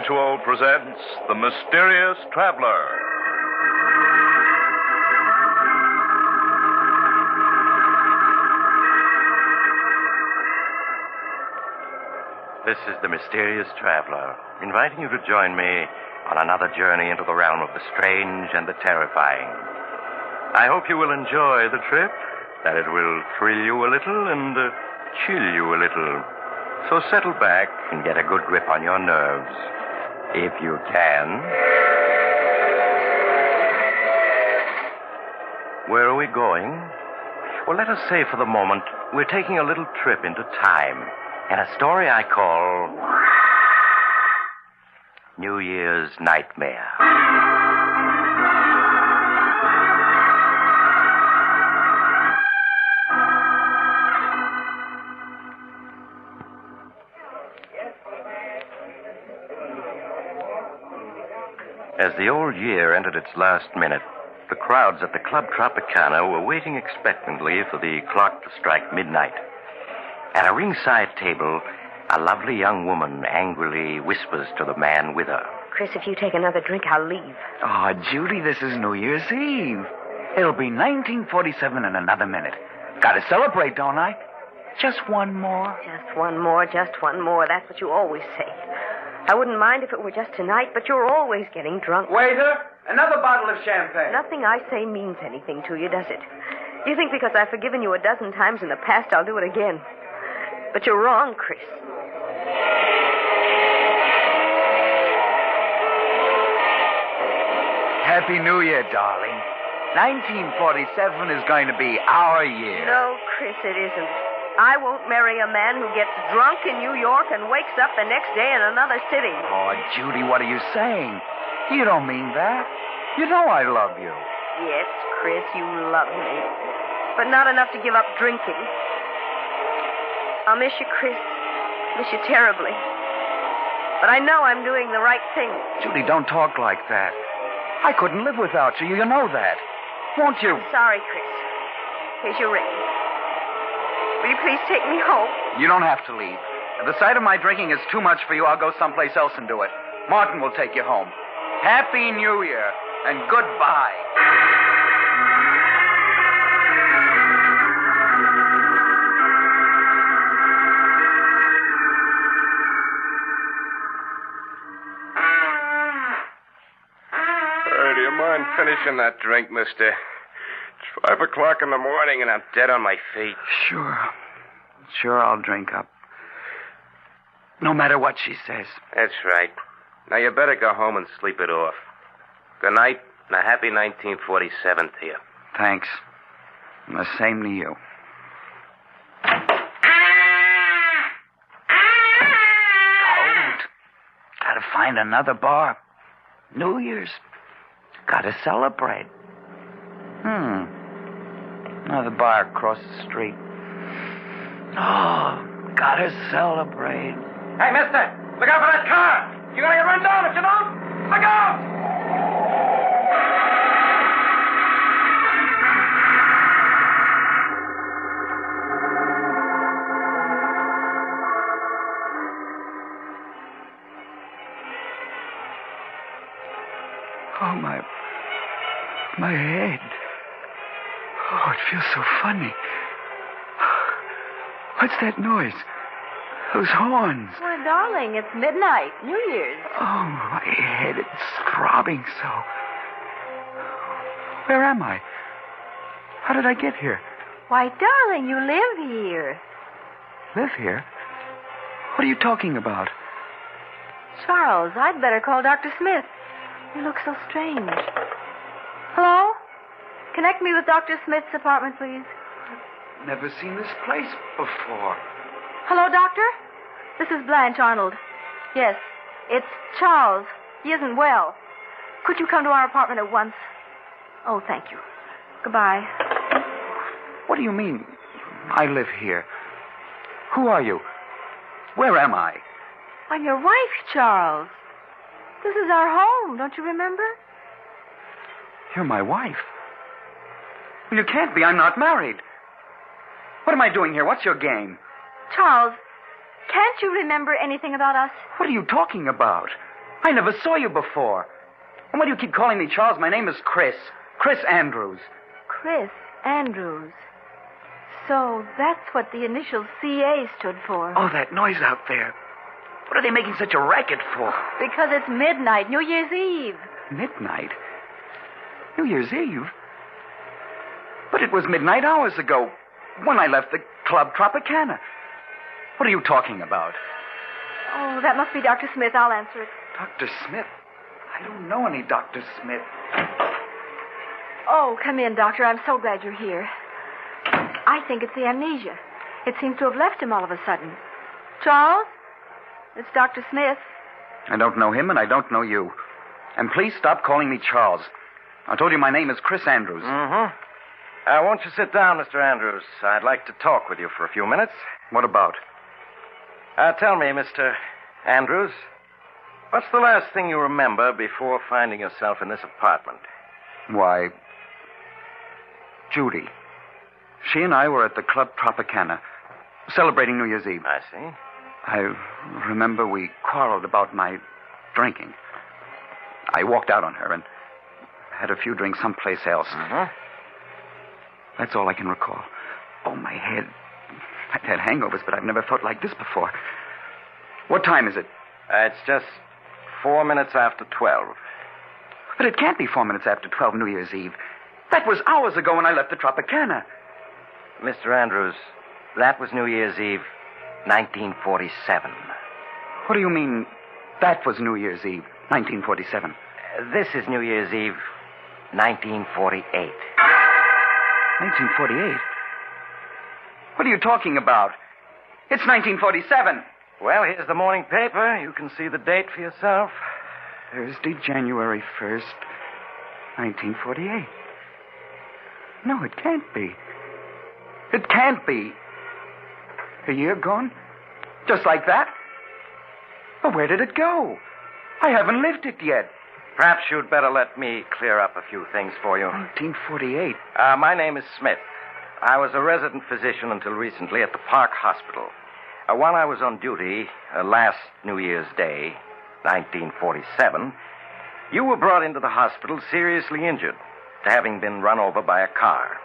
Mutual presents The Mysterious Traveler. This is The Mysterious Traveler, inviting you to join me on another journey into the realm of the strange and the terrifying. I hope you will enjoy the trip, that it will thrill you a little and chill you a little. So settle back and get a good grip on your nerves, if you can. Where are we going? Well, let us say for the moment we're taking a little trip into time and a story I call New Year's Nightmare. As the old year entered its last minute, the crowds at the Club Tropicana were waiting expectantly for the clock to strike midnight. At a ringside table, a lovely young woman angrily whispers to the man with her. Chris, if you take another drink, I'll leave. Oh, Judy, this is New Year's Eve. It'll be 1947 in another minute. Gotta celebrate, don't I? Just one more. Just one more, just one more. That's what you always say. I wouldn't mind if it were just tonight, but you're always getting drunk. Waiter, another bottle of champagne. Nothing I say means anything to you, does it? You think because I've forgiven you a dozen times in the past, I'll do it again. But you're wrong, Chris. Happy New Year, darling. 1947 is going to be our year. No, Chris, it isn't. I won't marry a man who gets drunk in New York and wakes up the next day in another city. Oh, Judy, what are you saying? You don't mean that. You know I love you. Yes, Chris, you love me. But not enough to give up drinking. I'll miss you, Chris. Miss you terribly. But I know I'm doing the right thing. Judy, don't talk like that. I couldn't live without you. You know that. Won't you? I'm sorry, Chris. Here's your ring. Will you please take me home? You don't have to leave. If the sight of my drinking is too much for you, I'll go someplace else and do it. Martin will take you home. Happy New Year and goodbye. Do you mind finishing that drink, mister? It's 5 o'clock in the morning and I'm dead on my feet. Sure, I'll drink up. No matter what she says. That's right. Now you better go home and sleep it off. Good night and a happy 1947 to you. Thanks. And the same to you. Cold. Gotta find another bar. New Year's. Gotta celebrate. Another bar across the street. Oh, gotta celebrate. Hey, mister, look out for that car. You're gonna get run down if you don't. Look out! Oh, my head. Oh, it feels so funny. What's that noise? Those horns. Why, darling, it's midnight. New Year's. Oh, my head, it's throbbing so. Where am I? How did I get here? Why, darling, you live here. Live here? What are you talking about? Charles, I'd better call Dr. Smith. You look so strange. Hello? Connect me with Dr. Smith's apartment, please. Never seen this place before. Hello, Doctor? This is Blanche Arnold. Yes, it's Charles. He isn't well. Could you come to our apartment at once? Oh, thank you. Goodbye. What do you mean, I live here? Who are you? Where am I? I'm your wife, Charles. This is our home, don't you remember? You're my wife. Well, you can't be. I'm not married. What am I doing here? What's your game? Charles, can't you remember anything about us? What are you talking about? I never saw you before. And why do you keep calling me Charles? My name is Chris. Chris Andrews. Chris Andrews. So that's what the initial CA stood for. Oh, that noise out there. What are they making such a racket for? Because it's midnight, New Year's Eve. Midnight? New Year's Eve? But it was midnight hours ago when I left the Club Tropicana. What are you talking about? Oh, that must be Dr. Smith. I'll answer it. Dr. Smith? I don't know any Dr. Smith. Oh, come in, Doctor. I'm so glad you're here. I think it's the amnesia. It seems to have left him all of a sudden. Charles? It's Dr. Smith. I don't know him, and I don't know you. And please stop calling me Charles. I told you my name is Chris Andrews. Mm-hmm. Won't you sit down, Mr. Andrews? I'd like to talk with you for a few minutes. What about? Tell me, Mr. Andrews, what's the last thing you remember before finding yourself in this apartment? Why, Judy. She and I were at the Club Tropicana, celebrating New Year's Eve. I see. I remember we quarreled about my drinking. I walked out on her and had a few drinks someplace else. Mm-hmm. That's all I can recall. Oh, my head. I've had hangovers, but I've never felt like this before. What time is it? It's just 4 minutes after 12. But it can't be 4 minutes after 12 New Year's Eve. That was hours ago when I left the Tropicana. Mr. Andrews, that was New Year's Eve, 1947. What do you mean, that was New Year's Eve, 1947? This is New Year's Eve, 1948. 1948? What are you talking about? It's 1947. Well, here's the morning paper. You can see the date for yourself. Thursday, January 1st, 1948. No, it can't be. It can't be. A year gone? Just like that? Well, where did it go? I haven't lived it yet. Perhaps you'd better let me clear up a few things for you. 1948. My name is Smith. I was a resident physician until recently at the Park Hospital. While I was on duty last New Year's Day, 1947, you were brought into the hospital seriously injured, having been run over by a car.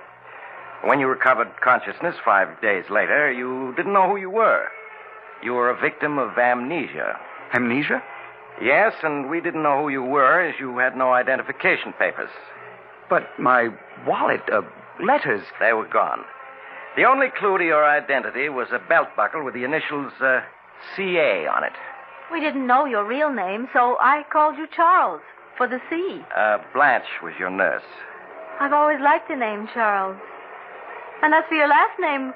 When you recovered consciousness 5 days later, you didn't know who you were. You were a victim of amnesia. Amnesia? Yes, and we didn't know who you were as you had no identification papers. But my wallet, letters... They were gone. The only clue to your identity was a belt buckle with the initials CA on it. We didn't know your real name, so I called you Charles for the C. Blanche was your nurse. I've always liked the name Charles. And as for your last name,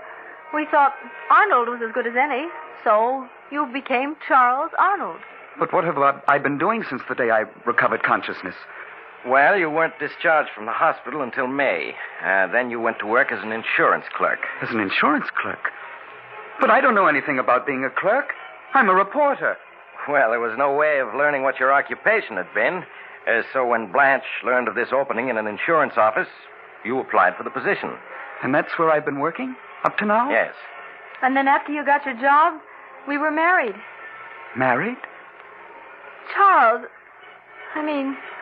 we thought Arnold was as good as any, so you became Charles Arnold. But what have I been doing since the day I recovered consciousness? Well, you weren't discharged from the hospital until May. Then you went to work as an insurance clerk. As an insurance clerk? But I don't know anything about being a clerk. I'm a reporter. Well, there was no way of learning what your occupation had been. So when Blanche learned of this opening in an insurance office, you applied for the position. And that's where I've been working? Up to now? Yes. And then after you got your job, we were married. Married? Charles.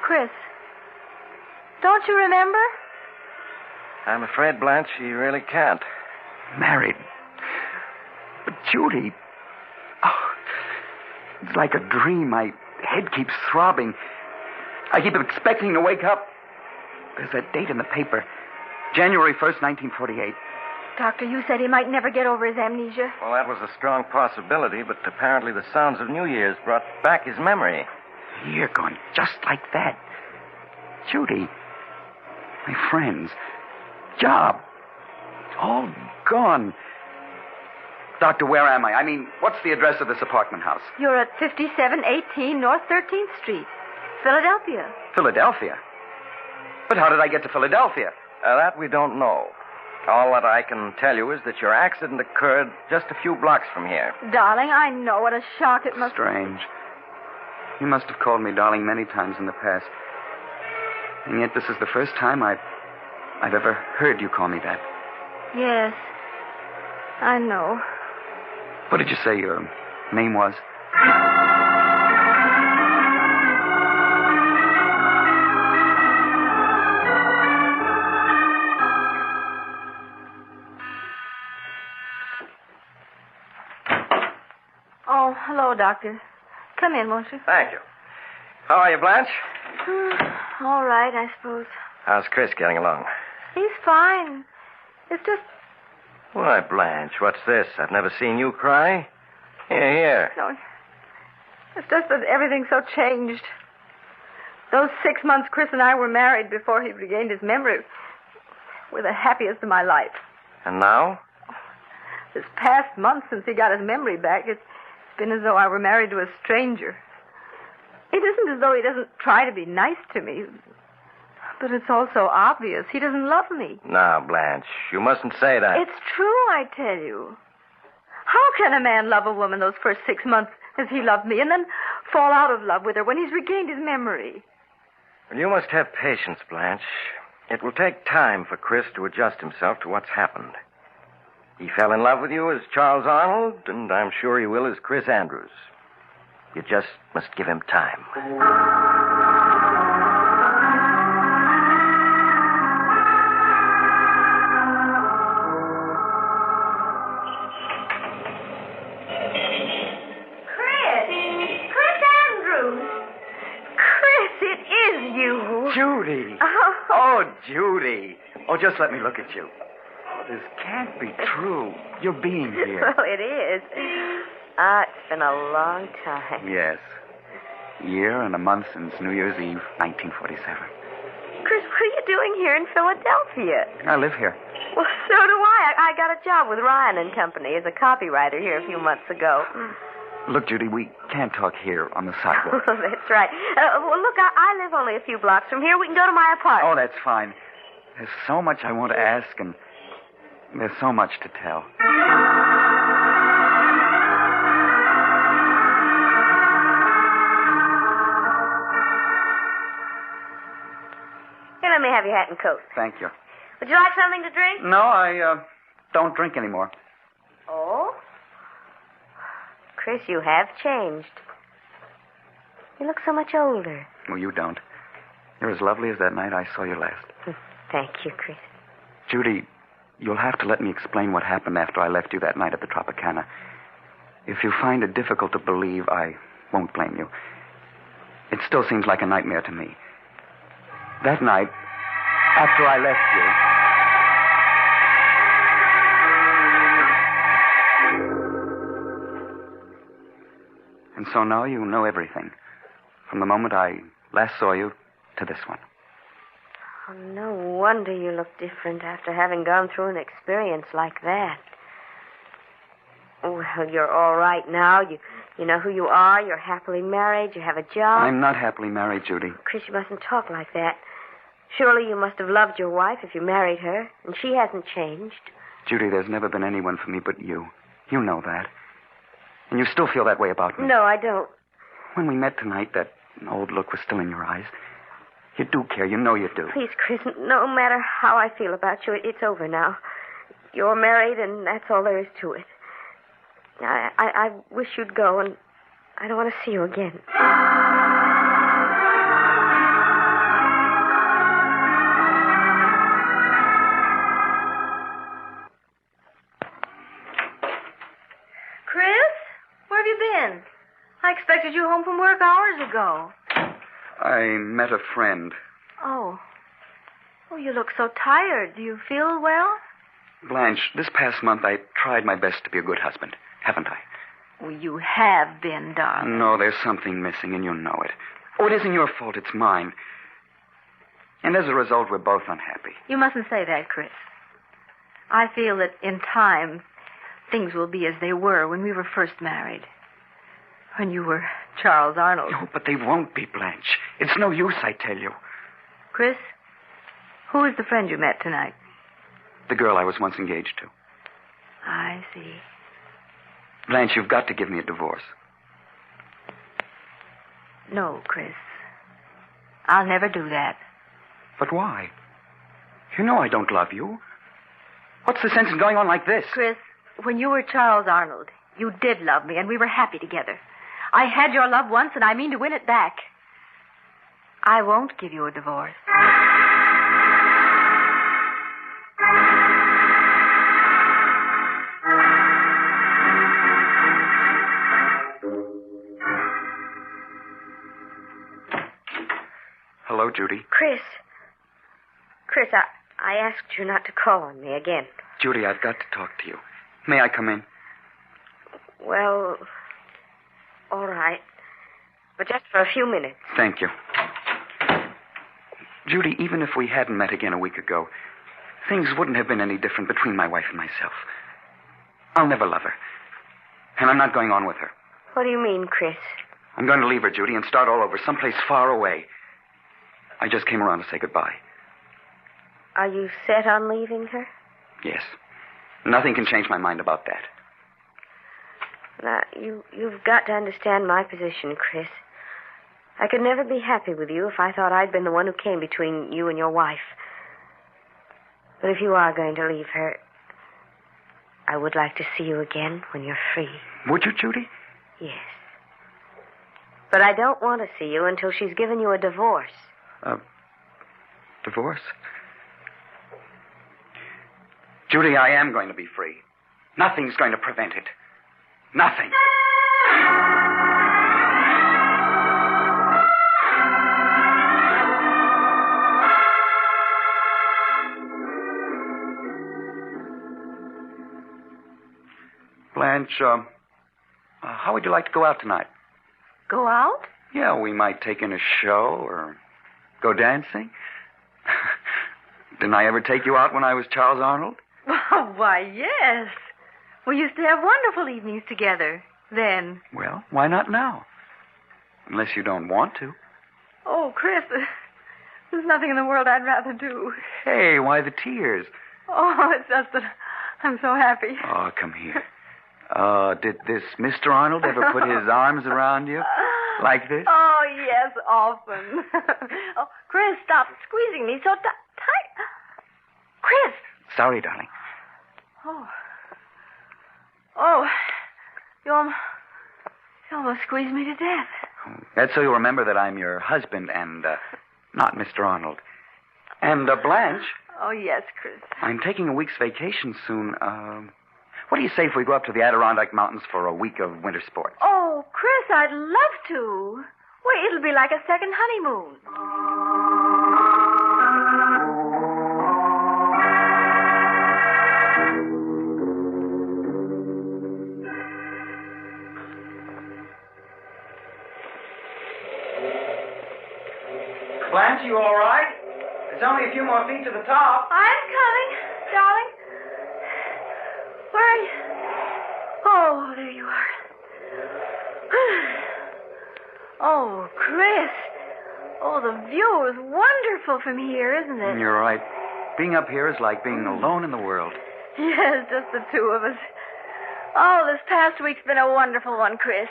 Chris. Don't you remember? I'm afraid, Blanche, you really can't. Married? But Judy... Oh, it's like a dream. My head keeps throbbing. I keep expecting to wake up. There's that date in the paper. January 1st, 1948. Doctor, you said he might never get over his amnesia. Well, that was a strong possibility, but apparently the sounds of New Year's brought back his memory. A year gone just like that. Judy, my friends, job, all gone. Doctor, where am I? What's the address of this apartment house? You're at 5718 North 13th Street, Philadelphia. Philadelphia? But how did I get to Philadelphia? That we don't know. All that I can tell you is that your accident occurred just a few blocks from here. Darling, I know what a shock it must be. Strange. You must have called me darling many times in the past. And yet this is the first time I've ever heard you call me that. Yes, I know. What did you say your name was? hello, Doctor. Come in, won't you? Thank you. How are you, Blanche? All right, I suppose. How's Chris getting along? He's fine. It's just... Why, Blanche, what's this? I've never seen you cry. Here. No, it's just that everything's so changed. Those 6 months Chris and I were married before he regained his memory were the happiest of my life. And now? This past month since he got his memory back, it's been as though I were married to a stranger. It isn't as though he doesn't try to be nice to me, but it's also obvious he doesn't love me. Now, Blanche, you mustn't say that. It's true, I tell you. How can a man love a woman those first 6 months as he loved me and then fall out of love with her when he's regained his memory? Well, you must have patience, Blanche. It will take time for Chris to adjust himself to what's happened. He fell in love with you as Charles Arnold, and I'm sure he will as Chris Andrews. You just must give him time. Judy. Oh, Judy. Oh, just let me look at you. Oh, this can't be true. You're being here. Well, it is. It's been a long time. Yes. Year and a month since New Year's Eve, 1947. Chris, what are you doing here in Philadelphia? I live here. Well, so do I. I got a job with Ryan and Company as a copywriter here a few months ago. Look, Judy, we can't talk here on the sidewalk. That's right. Well, look, I live only a few blocks from here. We can go to my apartment. Oh, that's fine. There's so much I want to ask, and there's so much to tell. Here, let me have your hat and coat. Thank you. Would you like something to drink? No, I don't drink anymore. Oh? Chris, you have changed. You look so much older. Well, you don't. You're as lovely as that night I saw you last. Thank you, Chris. Judy, you'll have to let me explain what happened after I left you that night at the Tropicana. If you find it difficult to believe, I won't blame you. It still seems like a nightmare to me. That night, after I left you... And so now you know everything. From the moment I last saw you to this one. Oh, no wonder you look different after having gone through an experience like that. Well, you're all right now. You know who you are. You're happily married. You have a job. I'm not happily married, Judy. Chris, you mustn't talk like that. Surely you must have loved your wife if you married her, and she hasn't changed. Judy, there's never been anyone for me but you. You know that. And you still feel that way about me. No, I don't. When we met tonight, that old look was still in your eyes. You do care. You know you do. Please, Chris, no matter how I feel about you, it's over now. You're married, and that's all there is to it. I wish you'd go, and I don't want to see you again. I expected you home from work hours ago. I met a friend. Oh. Oh, you look so tired. Do you feel well? Blanche, this past month I tried my best to be a good husband, haven't I? Oh, you have been, darling. No, there's something missing, and you know it. Oh, it isn't your fault. It's mine. And as a result, we're both unhappy. You mustn't say that, Chris. I feel that in time, things will be as they were when we were first married. When you were Charles Arnold. No, but they won't be, Blanche. It's no use, I tell you. Chris, who is the friend you met tonight? The girl I was once engaged to. I see. Blanche, you've got to give me a divorce. No, Chris. I'll never do that. But why? You know I don't love you. What's the sense in going on like this? Chris, when you were Charles Arnold, you did love me, and we were happy together. I had your love once, and I mean to win it back. I won't give you a divorce. Judy? Chris, I asked you not to call on me again. Judy, I've got to talk to you. May I come in? Well, all right. But just for a few minutes. Thank you. Judy, even if we hadn't met again a week ago, things wouldn't have been any different between my wife and myself. I'll never love her. And I'm not going on with her. What do you mean, Chris? I'm going to leave her, Judy, and start all over, someplace far away. I just came around to say goodbye. Are you set on leaving her? Yes. Nothing can change my mind about that. Now, you've got to understand my position, Chris. I could never be happy with you if I thought I'd been the one who came between you and your wife. But if you are going to leave her, I would like to see you again when you're free. Would you, Judy? Yes. But I don't want to see you until she's given you a divorce. Divorce? Judy, I am going to be free. Nothing's going to prevent it. Nothing. Blanche, how would you like to go out tonight? Go out? Yeah, we might take in a show or go dancing. Didn't I ever take you out when I was Charles Arnold? Oh, why, yes. We used to have wonderful evenings together then. Well, why not now? Unless you don't want to. Oh, Chris, there's nothing in the world I'd rather do. Hey, why the tears? Oh, it's just that I'm so happy. Oh, come here. Did this Mr. Arnold ever put his arms around you like this? Oh, yes, often. Oh, Chris, stop squeezing me so tight. Chris! Sorry, darling. Oh, you almost squeezed me to death. That's so you'll remember that I'm your husband and not Mr. Arnold. And Blanche. Oh, yes, Chris. I'm taking a week's vacation soon. What do you say if we go up to the Adirondack Mountains for a week of winter sports? Oh, Chris, I'd love to. Why, it'll be like a second honeymoon. Blanche, you all right? There's only a few more feet to the top. I'm coming, darling. Where are you? Oh, there you are. Oh, Chris. Oh, the view is wonderful from here, isn't it? You're right. Being up here is like being alone in the world. Yes, just the two of us. Oh, this past week's been a wonderful one, Chris.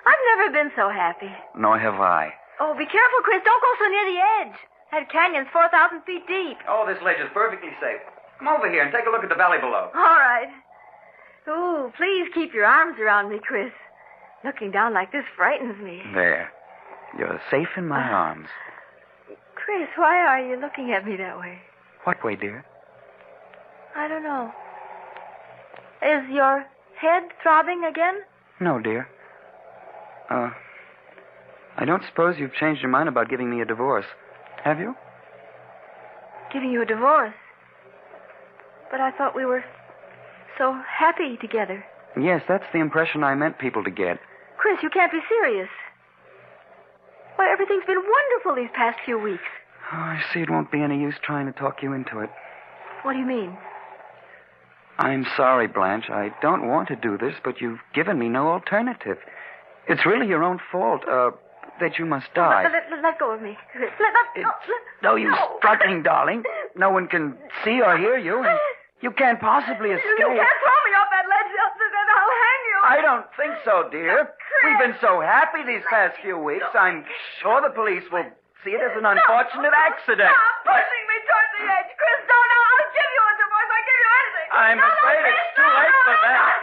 I've never been so happy. Nor have I. Oh, be careful, Chris. Don't go so near the edge. That canyon's 4,000 feet deep. Oh, this ledge is perfectly safe. Come over here and take a look at the valley below. All right. Ooh, please keep your arms around me, Chris. Looking down like this frightens me. There. You're safe in my arms. Chris, why are you looking at me that way? What way, dear? I don't know. Is your head throbbing again? No, dear. I don't suppose you've changed your mind about giving me a divorce, have you? Giving you a divorce? But I thought we were so happy together. Yes, that's the impression I meant people to get. Chris, you can't be serious. Why, everything's been wonderful these past few weeks. Oh, I see it won't be any use trying to talk you into it. What do you mean? I'm sorry, Blanche. I don't want to do this, but you've given me no alternative. It's really your own fault, that you must die. Let go of me, Chris. No use struggling, darling. No one can see or hear you, and you can't possibly escape. You can't throw me off that ledge, then I'll hang you. I don't think so, dear. We've been so happy these past few weeks. I'm sure the police will see it as an unfortunate accident. Stop pushing me toward the edge. Chris, don't. I'll give you a divorce. I'll give you anything. I'm afraid it's too late for that.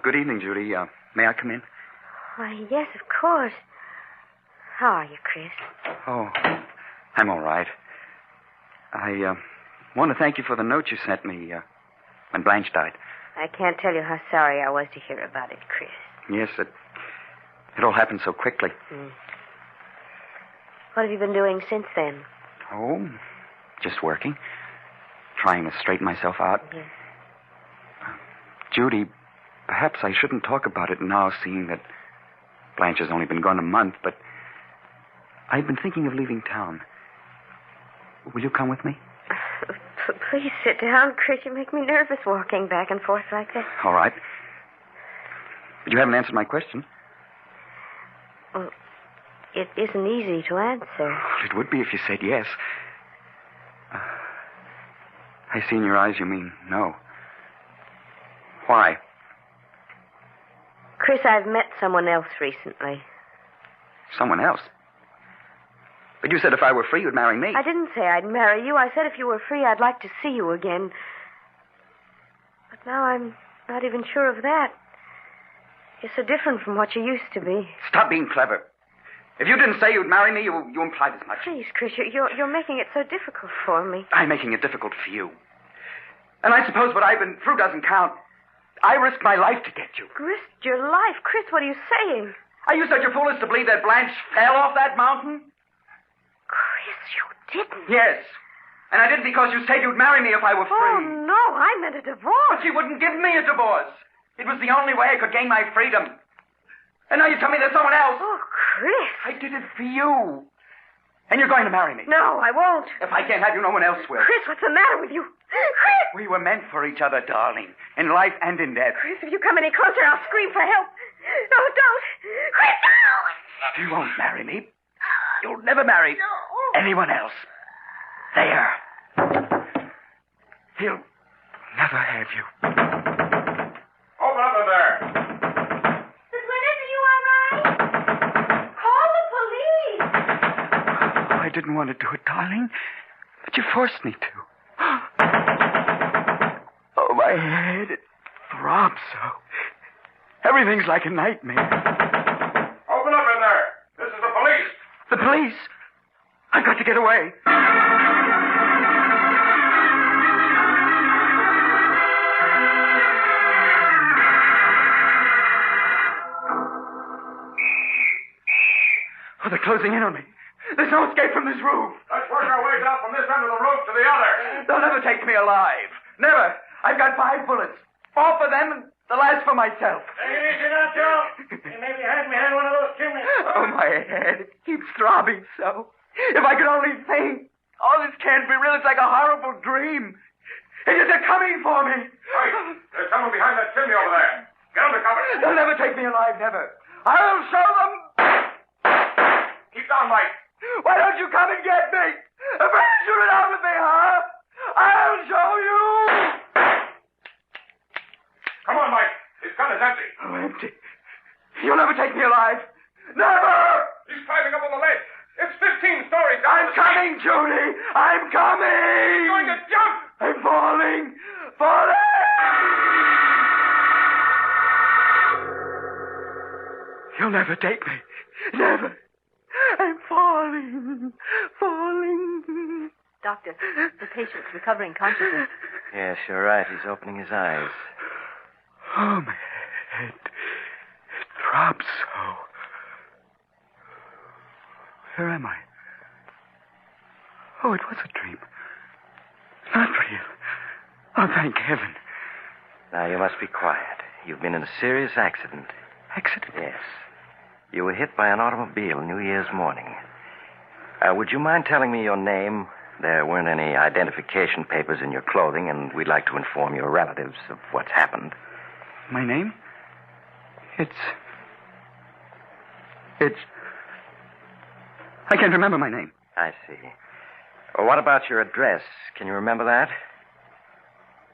Good evening, Judy. May I come in? Why, yes, of course. How are you, Chris? Oh, I'm all right. I want to thank you for the note you sent me when Blanche died. I can't tell you how sorry I was to hear about it, Chris. Yes, it all happened so quickly. What have you been doing since then? Oh, just working. Trying to straighten myself out. Yes. Judy, perhaps I shouldn't talk about it now, seeing that Blanche has only been gone a month, but I've been thinking of leaving town. Will you come with me? Please sit down, Chris. You make me nervous walking back and forth like that. All right. But you haven't answered my question. Well, it isn't easy to answer. It would be if you said yes. I see in your eyes you mean no. Why? Chris, I've met someone else recently. Someone else? But you said if I were free, you'd marry me. I didn't say I'd marry you. I said if you were free, I'd like to see you again. But now I'm not even sure of that. You're so different from what you used to be. Stop being clever. If you didn't say you'd marry me, you implied as much. Please, Chris, you're making it so difficult for me. I'm making it difficult for you. And I suppose what I've been through doesn't count. I risked my life to get you. Risked your life? Chris, what are you saying? Are you such a fool as to believe that Blanche fell off that mountain? Chris, you didn't. Yes. And I didn't because you said you'd marry me if I were free. Oh, no, I meant a divorce. But she wouldn't give me a divorce. It was the only way I could gain my freedom. And now you tell me there's someone else. Oh, Chris. I did it for you. And you're going to marry me. No, I won't. If I can't have you, no one else will. Chris, what's the matter with you? Chris! We were meant for each other, darling. In life and in death. Chris, if you come any closer, I'll scream for help. No, don't. Chris, no! You won't marry me. You'll never marry anyone else. There. He'll never have you. Open up in there. Miss Winters, are you all right? Call the police. Oh, I didn't want to do it, darling. But you forced me to. Oh, my head. It throbs so. Everything's like a nightmare. Open up in there. This is the police. The police? I've got to get away. Oh, they're closing in on me. There's no escape from this roof. Let's work our way down from this end of the roof to the other. They'll never take me alive. Never. I've got 5 bullets. 4 for them and the last for myself. Take it easy now, Joe. You may be hiding behind one of those chimneys. Oh, my head. It keeps throbbing so. If I could only think. Oh, this can't be real. It's like a horrible dream. They're coming for me. Hey, there's someone behind that chimney over there. Get under cover. They'll never take me alive, never. I'll show them. Keep down, Mike. Why don't you come and get me? Afraid to shoot it out with me, huh? I'll show you. Come on, Mike. His gun is empty. Oh, empty. You'll never take me alive. Never. He's climbing up on the ledge. It's 15 stories down. I'm coming, Judy. I'm coming. He's going to jump. I'm falling. Falling. You'll never take me. Never. I'm falling. Falling. Doctor, the patient's recovering consciousness. Yes, you're right. He's opening his eyes. Oh, my head. It throbs so. Where am I? Oh, it was a dream. Not real. Oh, thank heaven. Now, you must be quiet. You've been in a serious accident. Accident? Yes. You were hit by an automobile New Year's morning. Would you mind telling me your name? There weren't any identification papers in your clothing, and we'd like to inform your relatives of what's happened. My name? It's... I can't remember my name. I see. Well, what about your address? Can you remember that?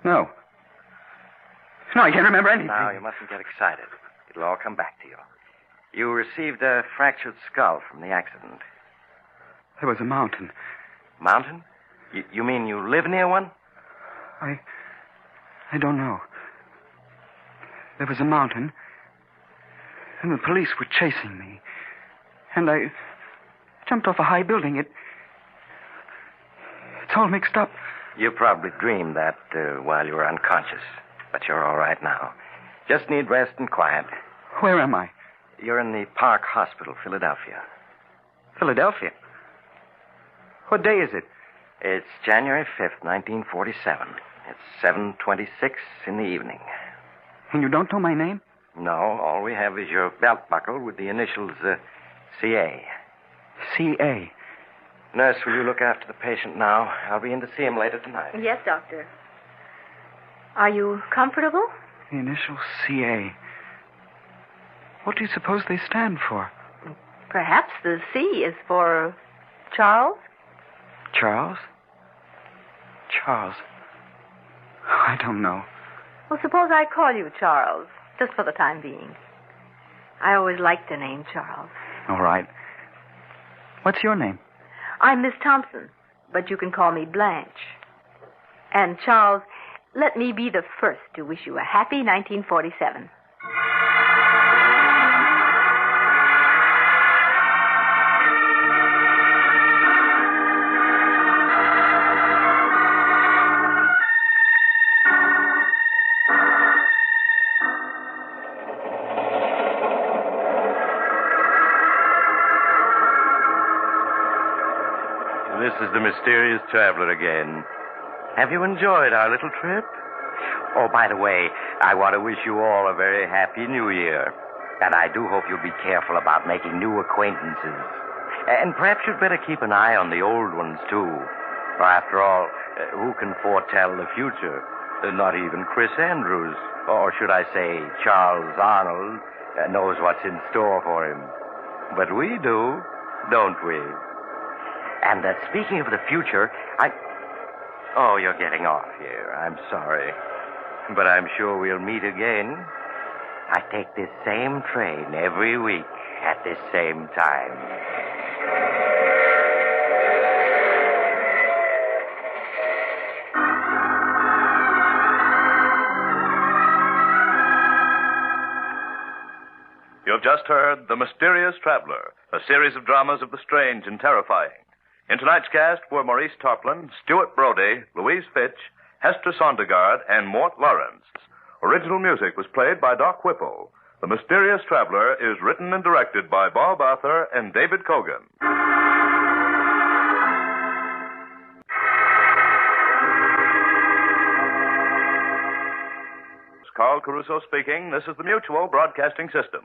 No. No, I can't remember anything. Now, you mustn't get excited. It'll all come back to you. You received a fractured skull from the accident. There was a mountain. Mountain? You mean you live near one? I don't know. There was a mountain. and the police were chasing me. And I jumped off a high building. It's all mixed up. You probably dreamed that while you were unconscious. But you're all right now. Just need rest and quiet. Where am I? You're in the Park Hospital, Philadelphia. Philadelphia? What day is it? It's January 5th, 1947. It's 7:26 in the evening. And you don't know my name? No, all we have is your belt buckle with the initials CA. C.A. Nurse, will you look after the patient now? I'll be in to see him later tonight. Yes, Doctor. Are you comfortable? The initials C.A. What do you suppose they stand for? Perhaps the C is for Charles? Charles? Charles. I don't know. Well, suppose I call you Charles, just for the time being. I always liked the name Charles. All right. What's your name? I'm Miss Thompson, but you can call me Blanche. And Charles, let me be the first to wish you a happy 1947. This is the mysterious traveler again. Have you enjoyed our little trip? Oh, by the way, I want to wish you all a very happy New Year. And I do hope you'll be careful about making new acquaintances. And perhaps you'd better keep an eye on the old ones, too. For after all, who can foretell the future? Not even Chris Andrews, or should I say Charles Arnold, knows what's in store for him. But we do, don't we? And speaking of the future, Oh, you're getting off here. I'm sorry. But I'm sure we'll meet again. I take this same train every week at this same time. You've just heard The Mysterious Traveler, a series of dramas of the strange and terrifying. In tonight's cast were Maurice Tarplin, Stuart Brody, Louise Fitch, Hester Sondergaard, and Mort Lawrence. Original music was played by Doc Whipple. The Mysterious Traveler is written and directed by Bob Arthur and David Cogan. Carl Caruso speaking. This is the Mutual Broadcasting System.